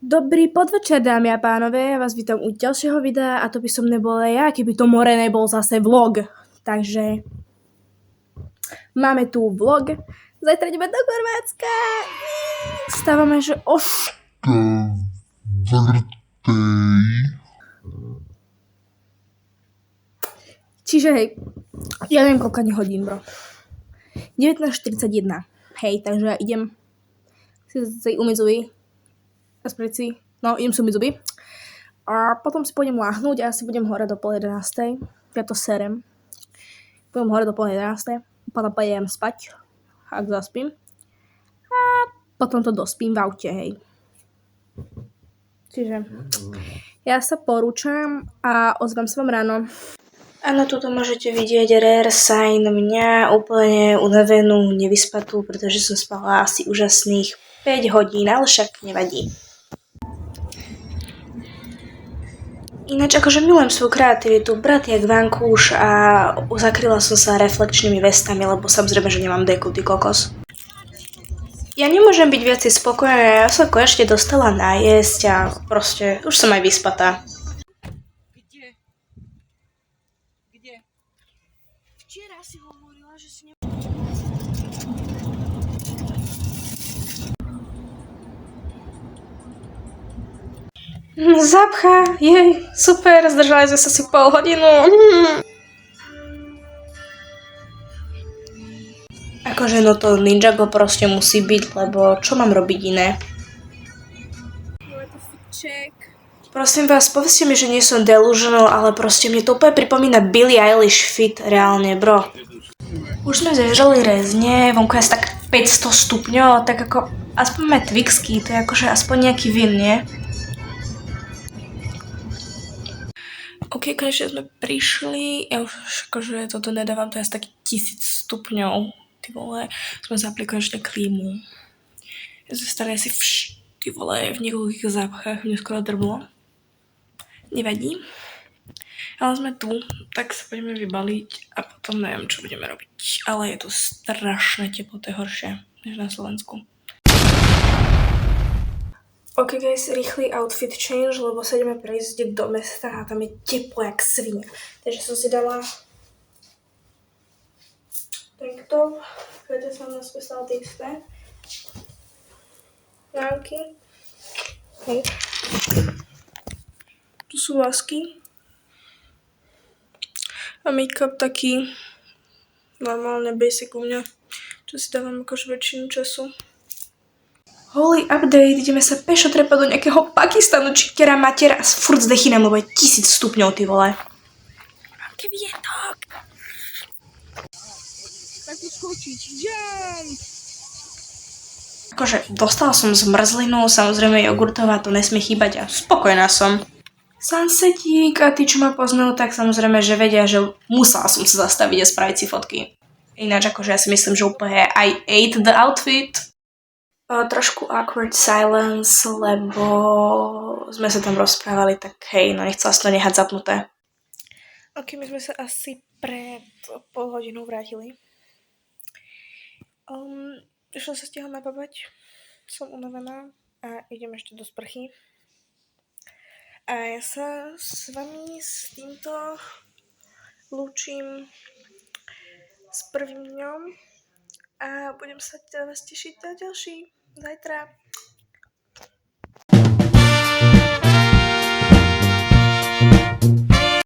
Dobrý podvečer, dámy a pánové, ja vás vítam u ďalšieho videa a to by som nebola ja, keby to more nebol zase vlog. Takže máme tu vlog, zajtra ideme do Chorvátska. Stávame, že o 4:00. Čiže hej, ja neviem koľko hodín, bro. 19:41. Hej, takže ja idem si umyť zuby. Idem si umyť zuby. A potom si pôjdem láhnuť a asi budem hore do 10:30. Ja to serem. Budem hore do 10:30. Potom pôjdem spať, ak zaspím. A potom to dospím v aute, hej. Čiže ja sa porúčam a ozvem sa vám ráno. Áno, tuto môžete vidieť rare sign mňa úplne unavenú, nevyspatú, pretože som spala asi úžasných 5 hodín, ale však nevadí. Ináč akože milujem svoju kreativitu, brat jak vankúš a zakryla som sa reflekčnými vestami, lebo samozrejme, že nemám deku, ty kokos. Ja nemôžem byť viacej spokojná, ja som konečne dostala najesť a proste už som aj vyspatá. Kde? Včera si hovorila, že si Zapcha, jej, super, zdržali sme sa si pol hodinu. Akože no to Ninjago proste musí byť, lebo čo mám robiť iné? Prosím vás, povedzte mi, že nie som delusional, ale proste mne to úplne pripomína Billie Eilish fit, reálne, bro. Už sme zežrali rezne, vonku je tak 500 stupňov, tak ako aspoň máme Twixky, to je akože aspoň nejaký vin, nie? Ok, konečne sme prišli, ja už akože toto nedávam, to je asi taký 1000 stupňov, ty vole, sme zapli konečne klímu. Ja sme stali asi ty vole, v niekoľkých zápchách, mne skoro drblo. Nevadí, ale sme tu, tak sa poďme vybaliť a potom neviem, čo budeme robiť, ale je to strašné teplo, to je horšie než na Slovensku. Ok guys, rýchly outfit change, lebo sa ideme prejsť do mesta a tam je teplo jak svinia. Takže som si dala tanktop, kde som nás dostala tie isté. Ránky. Hej. Tu sú vlasky. A make-up taký normálne basic u mňa, čo si dávam akože väčšinu času. Holy update, ideme sa pešo trepať do nejakého Pakistanu, čiktera matera a furt zdechynám, lebo je 1000 stupňov, ty vole. Aký vietok. tak tu skočiť. Jam! Akože dostala som zmrzlinu, samozrejme jogurtová, to nesmie chýbať a spokojná som. Sunsetík a tí, čo ma poznajú, tak samozrejme, že vedia, že musela som sa zastaviť a spraviť si fotky. Ináč akože ja si myslím, že úplne I ate the outfit. Trošku awkward silence, lebo sme sa tam rozprávali, tak hej, no nechcela som to nechať zapnuté. Ok, my sme sa asi pred pol hodinou vrátili. Išla sa stihla napapať, som unavená a idem ešte do sprchy. A ja sa s vami s týmto lúčim s prvým dňom a budem sa vás tešiť na ďalší zajtra.